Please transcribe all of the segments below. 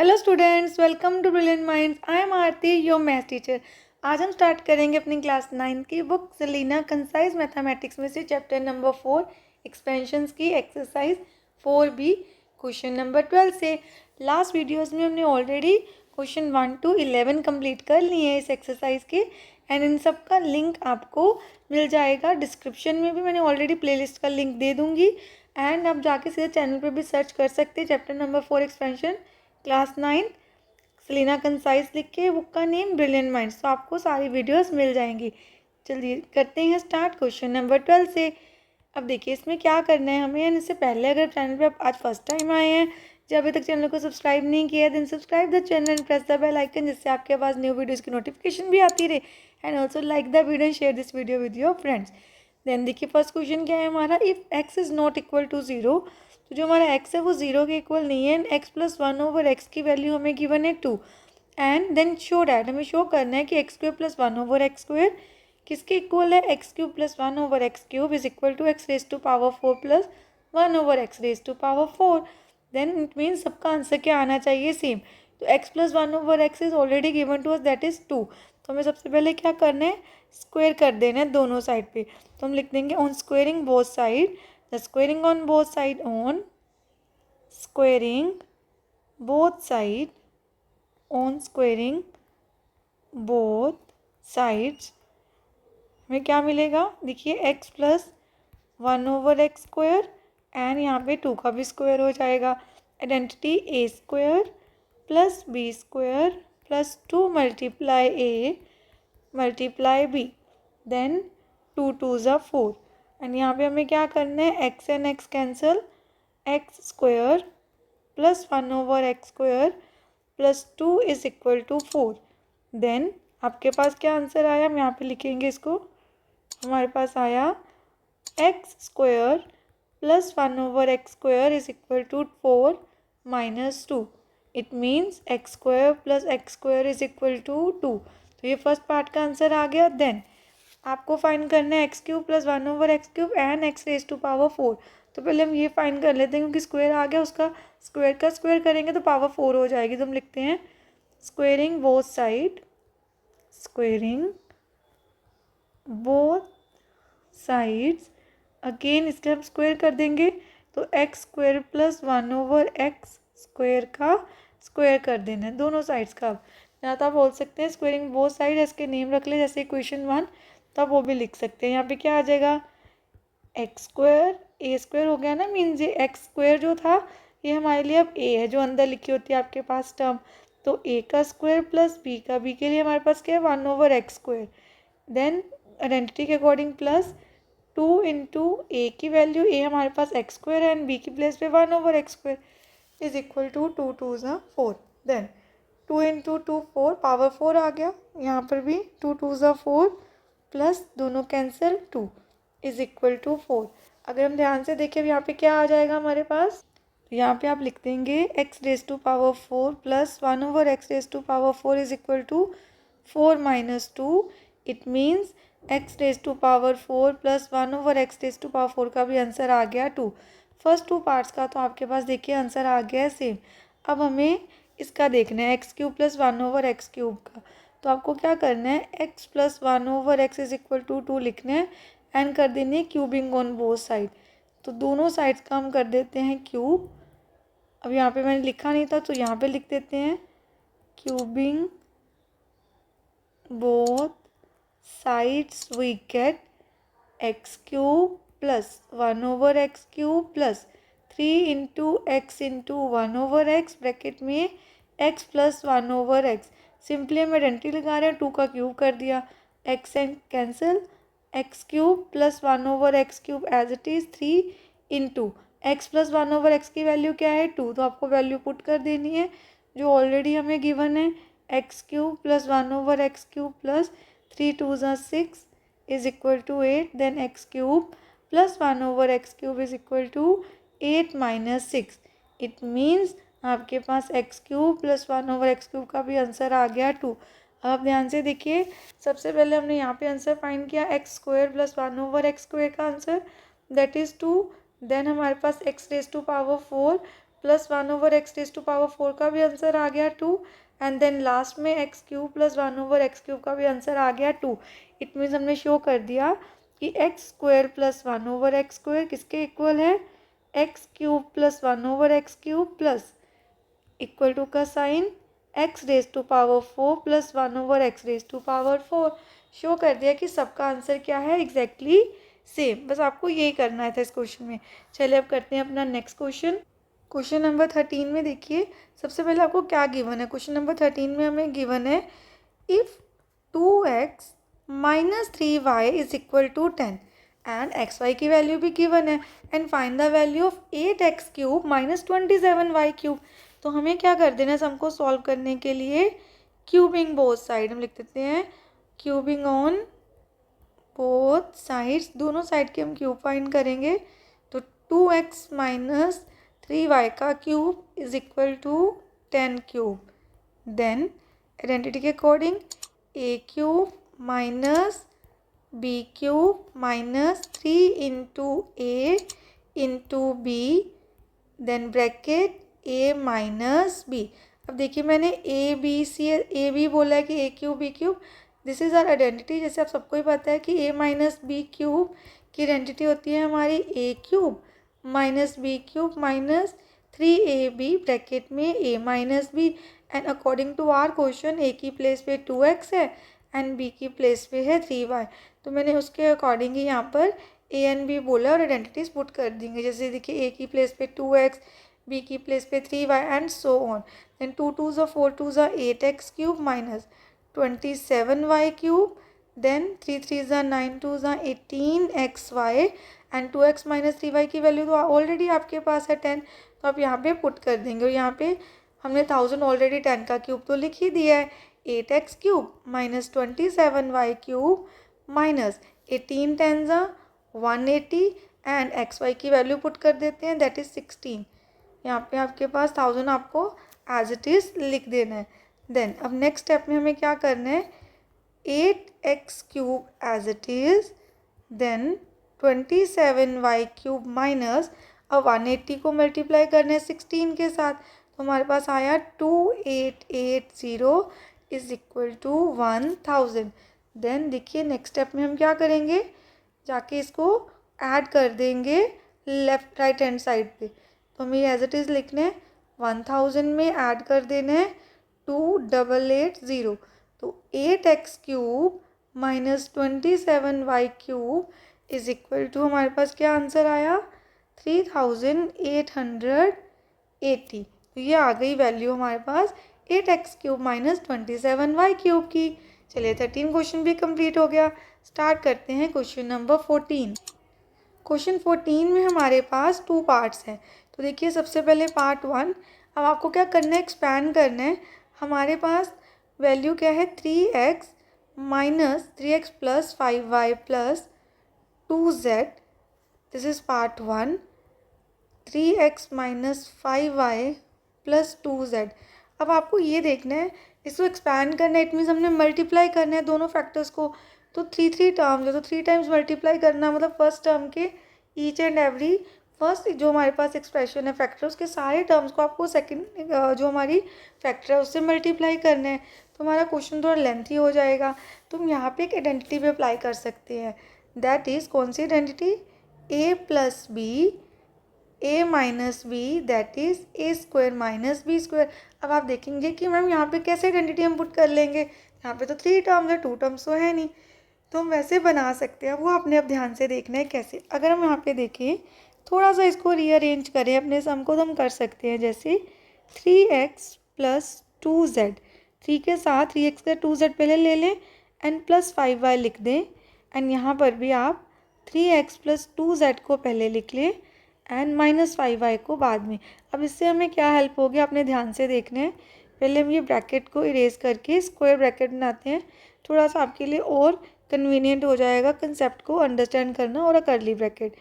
Hello students, welcome to Brilliant Minds. I am Aarti, your math teacher. आज हम start करेंगे अपनी क्लास 9 की बुक सेलिना कंसाइज मैथमेटिक्स में से चैप्टर नंबर 4 एक्सपेंशंस की एक्सरसाइज 4B क्वेश्चन नंबर 12 से। लास्ट वीडियोस में हमने ऑलरेडी क्वेश्चन 1 to 11 कंप्लीट कर लिए हैं इस एक्सरसाइज के, एंड इन सब का लिंक आपको मिल जाएगा डिस्क्रिप्शन में भी। मैंने ऑलरेडी प्लेलिस्ट का लिंक दे दूँगी, एंड आप जाके सीधे चैनल पर भी सर्च कर सकते हैं chapter number 4 expansion class 9 Selina Concise लिख के, बुक का नेम ब्रिलियंट माइंड्स। तो आपको सारी वीडियोस मिल जाएंगी। चलिए करते हैं स्टार्ट क्वेश्चन नंबर 12 से। अब देखिए इसमें क्या करना है हमें, एंड इससे पहले अगर चैनल पे आप आज फर्स्ट टाइम आए हैं, जब अभी तक चैनल को सब्सक्राइब नहीं किया, then subscribe the channel and press the bell icon, जिससे आपके पास न्यू वीडियोज़ की नोटिफिकेशन भी आती रहे। And also like the video and share this video with your friends. Then देखिए फर्स्ट क्वेश्चन क्या है हमारा, if x is not equal to 0, तो जो हमारा x है वो 0 के इक्वल नहीं है, एंड x प्लस 1/x की वैल्यू हमें गिवन है 2, एंड देन शो डैट, हमें शो करना है कि x² प्लस 1/x² किसके इक्वल है, x³ plus 1/x³ is equal to x raise to power 4 plus 1/x raise to power 4। Then it means सबका आंसर क्या आना चाहिए, सेम। तो x plus 1/x is already given to us, that is 2। तो हमें सबसे पहले क्या करना है, स्क्वेयर कर देना है दोनों साइड पे। तो हम लिख देंगे on squaring both side, the squaring on both side, on squaring both side, on squaring both sides, हमें क्या मिलेगा, देखिए x प्लस 1/x² एंड यहाँ पे 2 का भी स्क्वायर हो जाएगा। Identity a² plus b² plus 2 multiply a multiply b, then 2 2s are 4। And यहाँ पे हमें क्या करना है, x and x cancel, x² plus 1/x² plus 2 is equal to 4। Then आपके पास क्या आंसर आया, हम यहाँ पे लिखेंगे इसको। हमारे पास आया x² plus 1/x² is equal to 4 minus 2। It means x² plus x² is equal to 2। तो ये फर्स्ट पार्ट का आंसर आ गया। देन आपको फाइंड करना है x³ plus 1/x³ and x raise to power 4। तो पहले हम ये फाइंड कर लेते हैं, क्योंकि स्क्वायर आ गया, उसका स्क्वायर का स्क्वायर करेंगे तो पावर 4 हो जाएगी। तो हम लिखते हैं squaring both side, squaring both sides, again इसके हम स्क्वायर कर देंगे, तो x² प्लस 1/x² का स्क्वायर कर देना है दोनों साइड्स का। या तो आप बोल सकते हैं स्क्वेयरिंग बोथ साइड, इसके नेम रख ले जैसे इक्वेशन 1, तो आप वो भी लिख सकते हैं। यहाँ पे क्या आ जाएगा, x² a² हो गया ना, मीन्स ये x² जो था ये हमारे लिए अब a है, जो अंदर लिखी होती है आपके पास टर्म। तो a का स्क्वायर प्लस b का, b के लिए हमारे पास क्या है 1/x²। देन आइडेंटिटी के अकॉर्डिंग प्लस 2 इंटू ए की वैल्यू, a हमारे पास x² है एंड b की प्लेस पे 1/x² is equal to 2 2s are 4। देन 2 इंटू 2 4, पावर 4 आ गया। यहाँ पर भी 2 2s are 4 प्लस दोनों कैंसिल 2 इज इक्वल टू 4। अगर हम ध्यान से देखें यहाँ पे क्या आ जाएगा हमारे पास, तो यहाँ पे आप लिख देंगे x raise to power 4 plus 1/x raise to power 4 is equal to 4 minus 2। It means x raise to power 4 plus 1/x raise to power 4 का भी आंसर आ गया 2। फर्स्ट 2 पार्ट्स का तो आपके पास देखिए आंसर आ गया है सेम। अब हमें इसका देखना है x³ प्लस 1/x³ का। तो आपको क्या करना है, x plus 1/x is equal to 2 लिखना है एंड कर देनी है क्यूबिंग ऑन बोथ साइड। तो दोनों साइड्स का हम कर देते हैं क्यूब। अब यहाँ पे मैंने लिखा नहीं था तो यहाँ पे लिख देते हैं cubing both sides, we get x³ plus 1/x³ plus 3 into x into 1/x, bracket में x प्लस 1/x। सिंपली हम आइडेंटिटी लगा रहे हैं, 2 का क्यूब कर दिया, x and cancel, x³ plus 1/x³ as it is 3 into x plus 1/x की value क्या है 2, तो आपको वैल्यू पुट कर देनी है जो ऑलरेडी हमें गिवन है, x³ plus 1/x³ plus 3 2s are 6 is equal to 8। Then x³ plus 1/x³ is equal to 8 minus 6। It means आपके पास x³ प्लस 1/x³ का भी आंसर आ गया 2। अब ध्यान से देखिए, सबसे पहले हमने यहाँ पे आंसर फाइंड किया x² प्लस 1/x² का आंसर, दैट इज़ 2। देन हमारे पास x raise to power 4 plus 1/x⁴ का भी आंसर आ गया 2, एंड देन लास्ट में x³ प्लस 1/x³ का भी आंसर आ गया 2। इट मीन्स हमने शो कर दिया कि x² प्लस 1/x² किसके इक्वल है, x³ plus 1/x³ plus equal to का sign x⁴ plus 1/x⁴ show कर दिया कि सबका आंसर क्या है, एग्जैक्टली सेम। बस आपको यही करना था इस क्वेश्चन में। चलिए अब करते हैं अपना नेक्स्ट क्वेश्चन। क्वेश्चन नंबर 13 में देखिए सबसे पहले आपको क्या गिवन है। क्वेश्चन नंबर 13 में हमें गिवन है if 2x minus 3y is equal to 10 and xy की वैल्यू भी गिवन है and find the value of 8x³ minus 27y³। तो हमें क्या कर देना है, हमको सॉल्व करने के लिए क्यूबिंग बोथ साइड हम लिख देते हैं, क्यूबिंग ऑन बोथ साइड्स, दोनों साइड के हम क्यूब फाइंड करेंगे। तो 2x माइनस 3y का cube is equal to 10 cube. Then identity के according a³ minus b³ minus 3 into a into b, then bracket a minus b। अब देखिए मैंने a b बोला है कि a³ b³ this is are identity. जैसे आप सबको ही पता है कि a माइनस b³ की आइडेंटिटी होती है हमारी a³ minus b³ minus 3ab bracket में a minus b, and according to our question a की प्लेस पे 2x है एंड b की प्लेस पे है 3y। तो मैंने उसके अकॉर्डिंग ही यहाँ पर a एंड b बोला और आइडेंटिटीज पुट कर देंगे। जैसे देखिए a की प्लेस पे 2x, b की प्लेस पे 3y and so on. Then 2 2 4 2 8x³ minus 27y³, then 3 3 9 2 18xy and 2x minus 3y की वैल्यू तो ऑलरेडी आपके पास है 10, तो आप यहाँ पे पुट कर देंगे। और यहाँ पे हमने 1000 ऑलरेडी 10 का क्यूब तो लिख ही दिया है, 8x³ minus 27y³ minus 18 10 180 and xy की वैल्यू पुट कर देते हैं, दैट इज़ 16। यहाँ पे आपके पास 1000 आपको एज इट इज़ लिख देना है। देन अब नेक्स्ट स्टेप में हमें क्या करना है, 8x³ as it is, then 27y³ minus अब 180 को मल्टीप्लाई करना है 16 के साथ, तो हमारे पास आया 2880 इज इक्वल टू 1000। देन देखिए नेक्स्ट स्टेप में हम क्या करेंगे, जाके इसको ऐड कर देंगे लेफ्ट राइट हैंड साइड पे। तो हमें एज इट इज़ लिखना है 1000 में ऐड कर देना है 2880, तो 8x³ minus 27y³ is equal to हमारे पास क्या आंसर आया 3880। तो ये आ गई वैल्यू हमारे पास 8x³ माइनस 27y³ की। चलिए 13 क्वेश्चन भी कंप्लीट हो गया। स्टार्ट करते हैं क्वेश्चन नंबर 14। क्वेश्चन 14 में हमारे पास 2 पार्ट्स हैं। तो देखिए सबसे पहले पार्ट 1, अब आपको क्या करना है, एक्सपैंड करना है। हमारे पास वैल्यू क्या है 3x minus 3x plus 5y plus 2z, this is part 1। 3x minus 5y plus 2z। अब आपको ये देखना है, इसको एक्सपैंड करना है, इट मीन्स हमने मल्टीप्लाई करना है दोनों फैक्टर्स को। तो 3 टर्म्स है, तो 3 टाइम्स मल्टीप्लाई करना, मतलब फर्स्ट टर्म के ईच एंड एवरी फर्स्ट जो हमारे पास एक्सप्रेशन है फैक्टर, उसके सारे टर्म्स को आपको सेकंड जो हमारी फैक्टर है उससे मल्टीप्लाई करना है। तो हमारा क्वेश्चन थोड़ा लेंथी हो जाएगा। तो हम यहाँ पे एक आइडेंटिटी भी अप्लाई कर सकते हैं, दैट इज़ कौन सी identity, a plus B a minus B that is a² minus b²। अब आप देखेंगे कि मैम यहाँ पे कैसे आइडेंटिटी हम पुट कर लेंगे, यहाँ पे तो 3 टर्म्स है, 2 टर्म्स तो है नहीं, तो हम वैसे बना सकते हैं। वो आपने अब ध्यान से देखना है कैसे। अगर हम यहाँ पे देखें, थोड़ा सा इसको रीअरेंज करें अपने सम को, तो हम कर सकते हैं जैसे 3x प्लस 2z, 3 के साथ 3x का 2z पहले ले लें एंड प्लस 5y लिख दें, एंड यहाँ पर भी आप 3x प्लस 2z को पहले लिख लें एंड माइनस 5y को बाद में। अब इससे हमें क्या हेल्प होगी, अपने ध्यान से देखना है। पहले हम ये ब्रैकेट को इरेज करके स्क्वायर ब्रैकेट बनाते हैं, थोड़ा सा आपके लिए और कन्वीनियंट हो जाएगा कंसेप्ट को अंडरस्टैंड करना। और करली ब्रैकेट,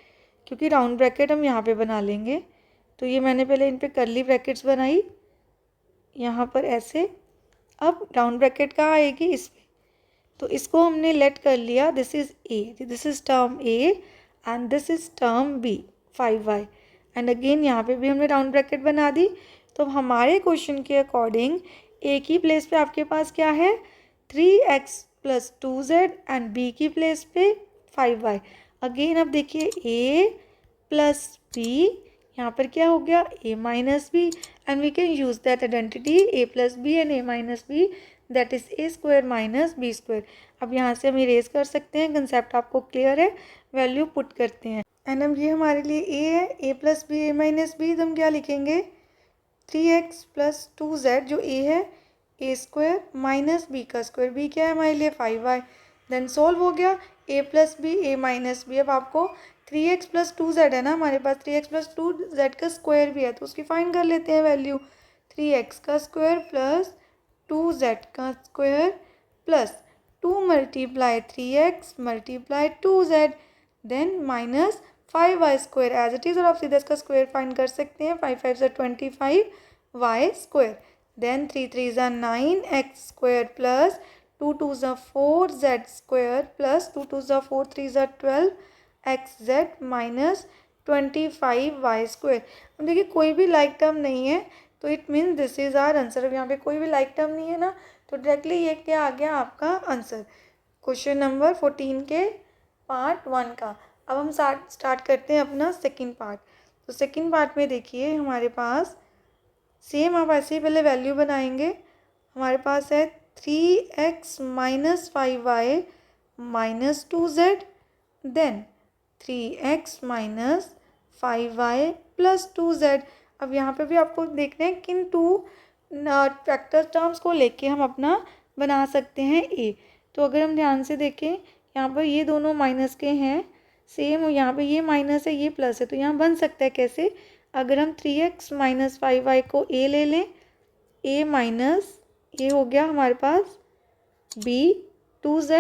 क्योंकि राउंड ब्रैकेट हम यहाँ पे बना लेंगे, तो ये मैंने पहले इन पे करली ब्रैकेट्स बनाई यहाँ पर ऐसे। अब राउंड ब्रैकेट कहाँ आएगी, इस पे, तो इसको हमने लेट कर लिया, this is a, this is term a and this is term b 5y। And again यहाँ पे भी हमने राउंड ब्रैकेट बना दी। तो हमारे क्वेश्चन के अकॉर्डिंग ए की प्लेस पे आपके पास क्या है 3x + 2z एंड बी की प्लेस पे 5y। अगेन अब देखिए a + b, यहाँ पर क्या हो गया a - b and we can use that identity a + b and a - b that is a² - b²। अब यहाँ से हम इरेज कर सकते हैं, कंसेप्ट आपको क्लियर है, वैल्यू पुट करते हैं। एंड अब ये हमारे लिए a है, a + b a - b, तो हम क्या लिखेंगे 3x + 2z जो a है a² - b², b क्या है हमारे लिए 5y। देन सोल्व हो गया a + b a - b। अब आपको 3x + 2z है ना हमारे पास, 3x + 2z का स्क्वायर भी है तो उसकी फाइंड कर लेते हैं वैल्यू। 3x का स्क्वायर प्लस 2z का square plus 2 × 3x × 2z then minus 5y² as it is, और आप सीधा इसका स्क्वायर फाइंड कर सकते हैं। 5 5 = 25y²। Then 3 3 = 9x² plus 2 2 = 4z² plus 2 2 = 4 3 = 12xz minus 25y²। अब देखिए कोई भी लाइक टर्म नहीं है तो it means this is our answer. अब यहाँ पे कोई भी लाइक टर्म नहीं है ना, तो डायरेक्टली ये क्या आ गया आपका आंसर क्वेश्चन नंबर 14 के पार्ट 1 का। अब हम स्टार्ट करते हैं अपना सेकंड पार्ट। तो सेकंड पार्ट में देखिए हमारे पास सेम आप ऐसे ही पहले वैल्यू बनाएंगे। हमारे पास है 3x - 5y - 2z then 3x - 5y + 2z। अब यहाँ पे भी आपको देखना है किन टू फैक्टर टर्म्स को लेके हम अपना बना सकते हैं ए। तो अगर हम ध्यान से देखें यहाँ पर ये दोनों माइनस के हैं सेम, यहाँ पे ये माइनस है ये प्लस है, तो यहाँ बन सकता है कैसे, अगर हम 3x - 5y को a ले लें, a माइनस ये हो गया हमारे पास b 2z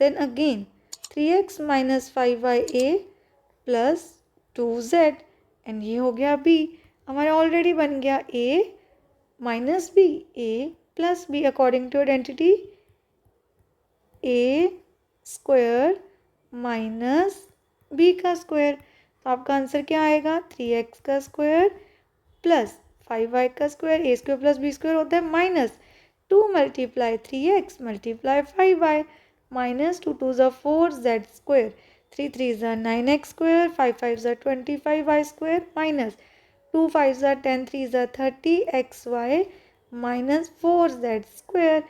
then again 3x - 5y a plus 2z and ये हो गया b। हमारा ऑलरेडी बन गया a minus b a plus b according to identity a² minus b का स्क्वायर। तो आपका आंसर क्या आएगा 3x का स्क्वायर प्लस 5y का स्क्वायर, a² + b² होता है minus 2 × 3x × 5y minus 2 2 = 4z², 3 3 = 9x², 5 5 = 25y² minus 2 5 = 10, 3 = 30xy minus 4z²।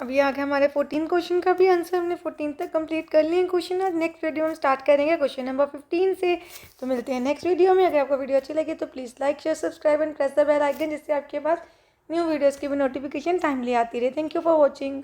अब ये आ गया हमारे 14 क्वेश्चन का भी आंसर। हमने 14 तक कंप्लीट कर लिए क्वेश्चन। आज नेक्स्ट वीडियो में स्टार्ट करेंगे क्वेश्चन नंबर 15 से। तो मिलते हैं नेक्स्ट वीडियो में। अगर आपको वीडियो अच्छी लगी तो please like share subscribe and press the bell icon, जिससे आपके पास न्यू वीडियोज़ की भी नोटिफिकेशन टाइमली आती रहे। Thank you for watching.